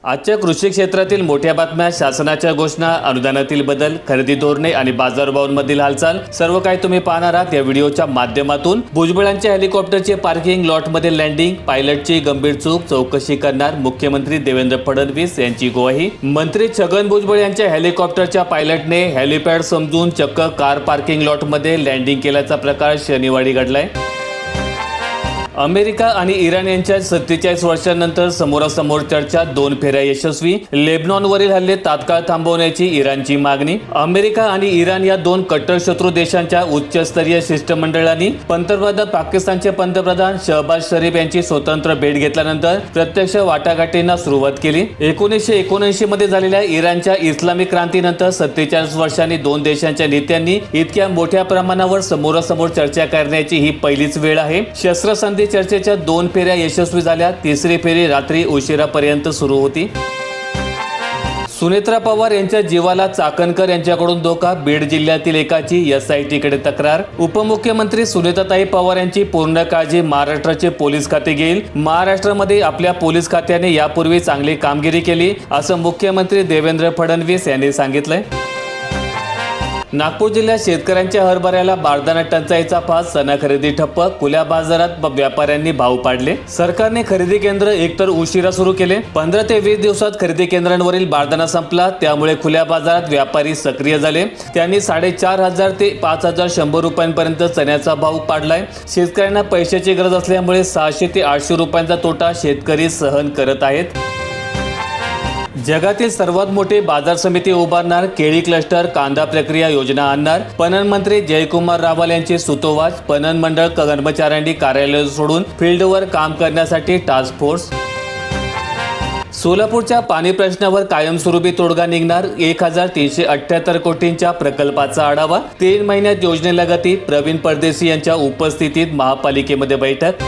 आजच्या कृषी क्षेत्रातील मोठ्या बातम्या, शासनाच्या घोषणा, अनुदानातील बदल, खरेदी धोरणे आणि बाजारभावांमधील हालचाल सर्व काही तुम्ही पाहणार आहात या व्हिडिओच्या माध्यमातून। भुजबळांच्या हेलिकॉप्टरचे पार्किंग लॉटमध्ये लँडिंग, पायलटची गंभीर चूक, चौकशी करणार मुख्यमंत्री देवेंद्र फडणवीस यांची ग्वाही। मंत्री छगन भुजबळ यांच्या हेलिकॉप्टरच्या पायलटने हेलिपॅड समजून चक्क कार पार्किंग लॉटमध्ये लँडिंग केल्याचा प्रकार शनिवारी घडलाय। अमेरिका आणि इराण यांच्या 47 वर्षांनंतर समोरासमोर चर्चा, 2 फेऱ्या यशस्वी। लेबनॉनवरील हल्ले तात्काळ थांबवण्याची इराणची मागणी। अमेरिका आणि इराण या 2 कट्टर शत्रू देशांच्या उच्चस्तरीय शिष्टमंडळांनी पंतप्रधान पाकिस्तानचे पंतप्रधान शहबाज शरीफ यांची स्वतंत्र भेट घेतल्यानंतर प्रत्यक्ष वाटाघाटींना सुरुवात केली। 1979 मध्ये झालेल्या इराणच्या इस्लामिक क्रांतीनंतर 47 वर्षांनी 2 देशांच्या नेत्यांनी इतक्या मोठ्या प्रमाणावर समोरासमोर चर्चा करण्याची ही पहिलीच वेळ आहे। शस्त्रसंधी चर्चेच्या 2 फेऱ्या यशस्वी झाल्या। तिसरी फेरी रात्री उशिरापर्यंत सुरू होती। सुनेत्रा पवार यांच्या जीवाला चाकणकर यांच्याकडून धोका, बीड जिल्ह्यातील एकाची SIT कडे तक्रार। उपमुख्यमंत्री सुनेत्राताई पवार यांची पूर्ण काळजी महाराष्ट्राचे पोलीस खाते घेईल। महाराष्ट्रामध्ये आपल्या पोलीस खात्याने यापूर्वी चांगली कामगिरी केली असं मुख्यमंत्री देवेंद्र फडणवीस यांनी सांगितलंय। नागपूर जिल्ह्यात शेतकऱ्यांच्या हरभऱ्याला बारदाना टंचाईचा फास, चणा खरेदी ठप्प, खुल्या बाजारात व्यापाऱ्यांनी भाव पाडले। सरकारने खरेदी केंद्र एकतर उशिरा सुरू केले। 15 ते 20 दिवसात खरेदी केंद्रांवरील बारदाना संपला, त्यामुळे खुल्या बाजारात व्यापारी सक्रिय झाले। त्यांनी 4,500 ते 5,100 रुपयांपर्यंत चण्याचा भाव पाडलाय। शेतकऱ्यांना पैशाची गरज असल्यामुळे 600 ते 800 रुपयांचा तोटा शेतकरी सहन करत आहेत। जगातील सर्वात मोठी बाजार समिती उभारणार, केळी क्लस्टर, कांदा प्रक्रिया योजना आणणार। पणन मंत्री जयकुमार रावल यांचे सुतोवाच, पणन मंडळ कर्मचाऱ्यांनी कार्यालय सोडून फील्डवर काम करण्यासाठी टास्क फोर्स। सोलापूरच्या पाणी प्रश्नावर कायमस्वरूपी तोडगा निघणार, 1,378 कोटींच्या प्रकल्पाचा आढावा। 3 महिन्यात योजनेला गती, प्रवीण परदेशी यांच्या उपस्थितीत महापालिकेमध्ये बैठक।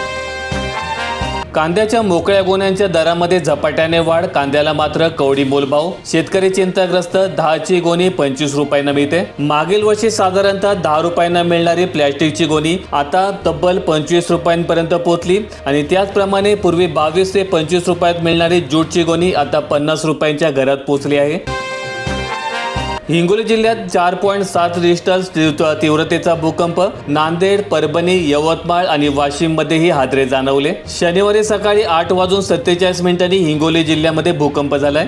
कांद्याच्या मोकळ्या गोण्यांच्या दरामध्ये झपाट्याने वाढ, कांद्याला मात्र कवडी मोलभाव। शेतकरी चिंताग्रस्त, 10ची गोणी 25 रुपयांना मिळते। मागील वर्षी साधारणतः 10 रुपयांना मिळणारी प्लॅस्टिकची गोणी आता तब्बल 25 रुपयांपर्यंत पोहोचली आणि त्याचप्रमाणे पूर्वी 22 ते 25 रुपयात मिळणारी ज्यूटची गोणी आता 50 रुपयांच्या घरात पोहोचली आहे। हिंगोली जिल्ह्यात 4.7 रिश्टर तीव्रतेचा भूकंप, नांदेड, परभणी, यवतमाळ आणि वाशिम मध्येही हादरे जाणवले। शनिवारी सकाळी 8:47 हिंगोली जिल्ह्यामध्ये भूकंप झालाय।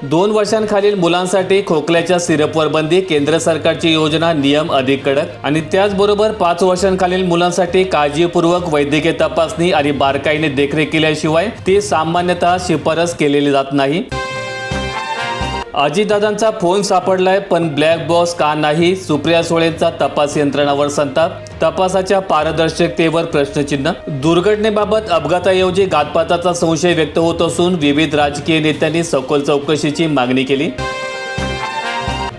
2 वर्षांखालील मुलांसाठी खोकल्याच्या सिरपवर बंदी, केंद्र सरकारची योजना, नियम अधिक कडक। आणि त्याचबरोबर 5 वर्षांखालील मुलांसाठी काळजीपूर्वक वैद्यकीय तपासणी आणि बारकाईने देखरेख केल्याशिवाय ती सामान्यतः शिफारस केलेली जात नाही। अजितदादांचा फोन सापडलाय पण ब्लॅक बॉक्स का नाही, सुप्रिया सुळेंचा तपास यंत्रणावर संताप, तपासाच्या पारदर्शकतेवर प्रश्नचिन्ह। दुर्घटनेबाबत अपघाताऐवजी घातपाताचा संशय व्यक्त होत असून विविध राजकीय नेत्यांनी सखोल चौकशीची मागणी केली।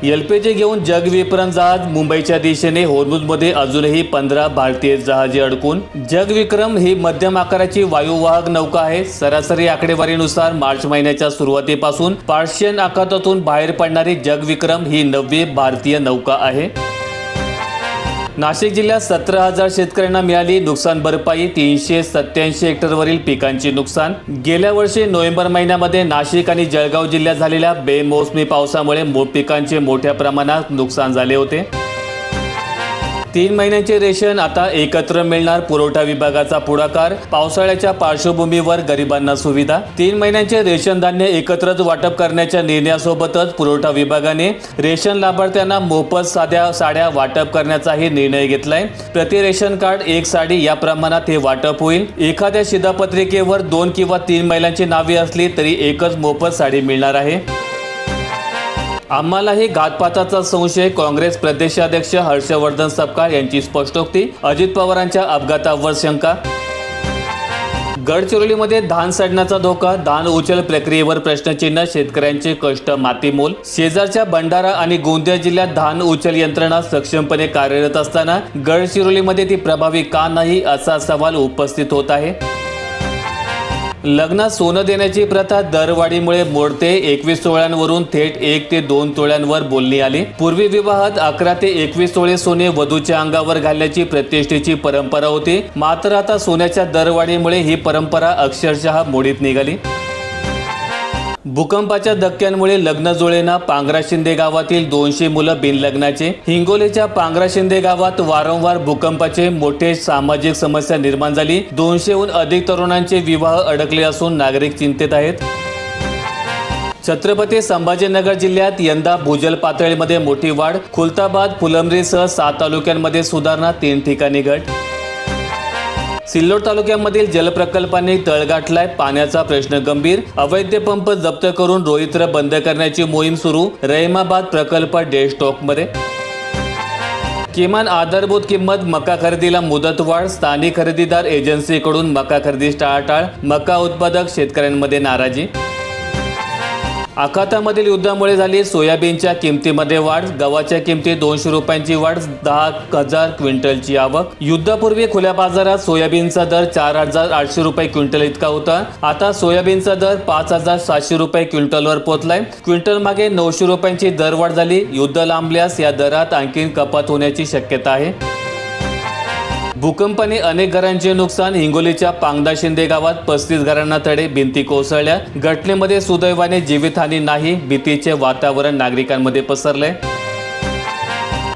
LPG घेऊन जगविक्रम जहाज मुंबईच्या दिशेने, होर्मुझमध्ये अजूनही 15 भारतीय जहाजे अडकून। जगविक्रम ही मध्यम आकाराची वायुवाहक नौका आहे। सरासरी आकडेवारीनुसार मार्च महिन्याच्या सुरुवातीपासून पर्शियन आखातातून बाहेर पडणारी जगविक्रम ही 9वी भारतीय नौका आहे। नाशिक जिल्ह्यात 17,000 शेतकऱ्यांना मिळाली नुकसान भरपाई, 387 हेक्टरवरील पिकांची नुकसान। गेल्या वर्षी नोव्हेंबर महिन्यामध्ये नाशिक आणि जळगाव जिल्ह्यात झालेल्या बेमोसमी पावसामुळे पिकांचे मोठ्या प्रमाणात नुकसान झाले होते। 3 महिन्यांचे रेशन आता एकत्र मिळणार, पुरवठा विभागाचा पुढाकार। पावसाळ्याच्या पार्श्वभूमीवर गरिबांना सुविधा, 3 महिन्यांचे रेशन धान्य एकत्रच वाटप करण्याच्या निर्णयासोबतच पुरवठा विभागाने रेशन लाभार्थ्यांना मोफत साध्या साड्या वाटप करण्याचाही निर्णय घेतलाय। प्रति रेशन कार्ड 1 साडी या प्रमाणात हे वाटप होईल। एखाद्या शिधापत्रिकेवर 2 किंवा 3 महिलांची नावे असली तरी एकच मोफत साडी मिळणार आहे। आम्हालाही घातपाताचा संशय, काँग्रेस प्रदेशाध्यक्ष हर्षवर्धन सपकाळ यांची स्पष्टोक्ती। अजित पवारांच्या अपघातावर शंका। गडचिरोलीमध्ये धान सडण्याचा धोका, धान उचल प्रक्रियेवर प्रश्नचिन्ह, शेतकऱ्यांचे कष्ट मातीमोल। शेजारच्या भंडारा आणि गोंदिया जिल्ह्यात धान उचल यंत्रणा सक्षमपणे कार्यरत असताना गडचिरोलीमध्ये ती प्रभावी का नाही असा सवाल उपस्थित होत आहे। लग्नात सोनं देण्याची प्रथा दरवाढीमुळे मोडते, 21 तोळ्यांवरून थेट 1 ते 2 तोळ्यांवर बोलणी आली। पूर्वी विवाहात 11 ते 21 तोळे सोने वधूच्या अंगावर घालण्याची प्रतिष्ठेची परंपरा होती, मात्र आता सोन्याच्या दरवाढीमुळे ही परंपरा अक्षरशः मोडीत निघाली। भूकंपाच्या धक्क्यांमुळे लग्न जुळेना पांगरा शिंदे गावातील 200 मुलं बिनलग्नाचे. हिंगोलीच्या पांगरा शिंदे गावात वारंवार भूकंपाचे मोठे सामाजिक समस्या निर्माण झाली. 200हून अधिक तरुणांचे विवाह अडकले असून नागरिक चिंतेत आहेत. छत्रपती संभाजीनगर जिल्ह्यात यंदा भूजल पातळीमध्ये मोठी वाढ. खुलताबाद, फुलंब्रीसह 7 तालुक्यांमध्ये सुधारणा, 3 ठिकाणी घट. सिल्लोड तालुक्यामधील जलप्रकल्पांनी तळ गाठलाय. पाण्याचा प्रश्न गंभीर. अवैध पंप जप्त करून रोहित्र बंद करण्याची मोहीम सुरू. रहिमाबाद प्रकल्प डेड स्टॉकमध्ये. किमान आधारभूत किंमत मका खरेदीला मुदतवाढ. स्थानिक खरेदीदार एजन्सीकडून मका खरेदी टाळाटाळ. मका उत्पादक शेतकऱ्यांमध्ये नाराजी. आखातामधील युद्धामुळे झाली सोयाबीनच्या किमतीमध्ये वाढ. गव्हाच्या किमतीत 200 रुपयांची वाढ. 10,000 क्विंटलची आवक. युद्धापूर्वी खुल्या बाजारात सोयाबीनचा दर 4,800 रुपये क्विंटल इतका होता. आता सोयाबीनचा दर 5,700 रुपये क्विंटलवर पोहोचलाय. क्विंटल मागे 900 रुपयांची दरवाढ झाली. युद्ध लांबल्यास या दरात आणखी कपात होण्याची शक्यता आहे. भूकंपाने अनेक घरांचे नुकसान. हिंगोलीच्या पांगरा शिंदे गावात 35 घरांना तडे, भिंती कोसळल्या. घटनेमध्ये सुदैवाने जीवितहानी नाही. भीतीचे वातावरण नागरिकांमध्ये पसरले.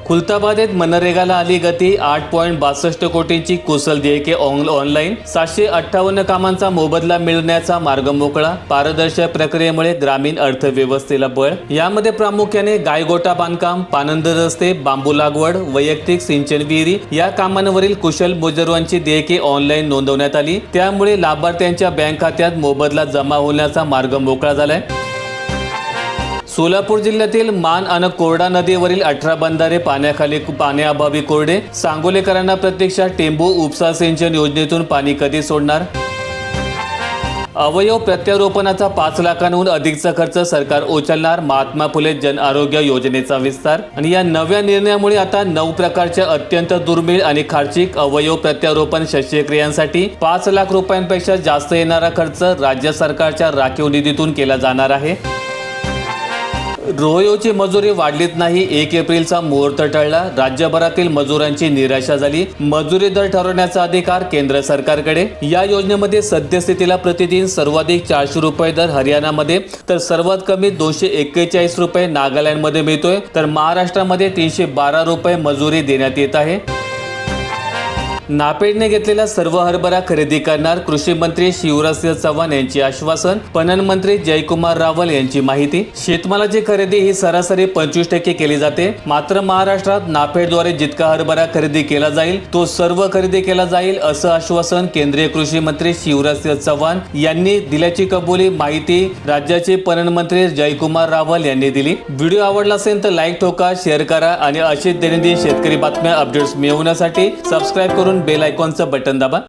खुलताबाद येथे मनरेगाला आली गती. 8.62 कोटींची कुशल देयके ऑनलाईन. 758 कामांचा मोबदला मिळण्याचा मार्ग मोकळा. पारदर्शक प्रक्रियेमुळे ग्रामीण अर्थव्यवस्थेला बळ. यामध्ये प्रामुख्याने गायगोटा बांधकाम, पानंद रस्ते, बांबू लागवड, वैयक्तिक सिंचन विहिरी या कामांवरील कुशल मजुरांची देयके ऑनलाईन नोंदवण्यात आली. त्यामुळे लाभार्थ्यांच्या बँक खात्यात मोबदला जमा होण्याचा मार्ग मोकळा झालाय. सोलापूर जिल्ह्यातील मान आणि कोरडा नदीवरील 18 बंधारे पाण्याअभावी कोरडे. सांगोलेकरांना प्रतीक्षा. टेंभू उपसा सिंचन योजनेतून पाणी कधी सोडणार? अवयव प्रत्यारोपणाचा 5 लाखांहून अधिकचा खर्च सरकार उचलणार. महात्मा फुले जन आरोग्य योजनेचा विस्तार. आणि या नव्या निर्णयामुळे आता 9 प्रकारच्या अत्यंत दुर्मिळ आणि खर्चिक अवयव प्रत्यारोपण शस्त्रक्रियांसाठी 5 लाख रुपयांपेक्षा जास्त येणारा खर्च राज्य सरकारच्या राखीव निधीतून केला जाणार आहे. रोहयोची मजुरी वाढलीच नाही. 1 एप्रिलचा मुहूर्त टळला. राज्यभरातील मजुरांची निराशा झाली. मजुरी दर ठरवण्याचा अधिकार केंद्र सरकारकडे. या योजनेमध्ये सद्यस्थितीला प्रतिदिन सर्वाधिक 400 रुपये दर हरियाणामध्ये, तर सर्वात कमी 241 रुपये नागालँडमध्ये मिळतोय. तर महाराष्ट्रामध्ये 312 रुपये मजुरी देण्यात येत आहे. नाफेडने घेतलेला सर्व हरभरा खरेदी करणार. कृषी मंत्री शिवराजसिंह चौहान यांची आश्वासन. पणन मंत्री जयकुमार रावल यांची माहिती. शेतमालाची खरेदी ही सरासरी 25% केली जाते. मात्र महाराष्ट्रात नाफेडद्वारे जितका हरभरा खरेदी केला जाईल तो सर्व खरेदी केला जाईल, असं आश्वासन केंद्रीय कृषी मंत्री शिवराजसिंह चौहान यांनी दिल्याची कबुली माहिती राज्याचे पणन मंत्री जयकुमार रावल यांनी दिली. व्हिडिओ आवडला असेल तर लाईक ठोका, शेअर करा आणि अशीच दैनंदिन शेतकरी बातम्या अपडेट्स मिळवण्यासाठी सबस्क्राईब करून बेल आयकॉनचं बटन दाबा.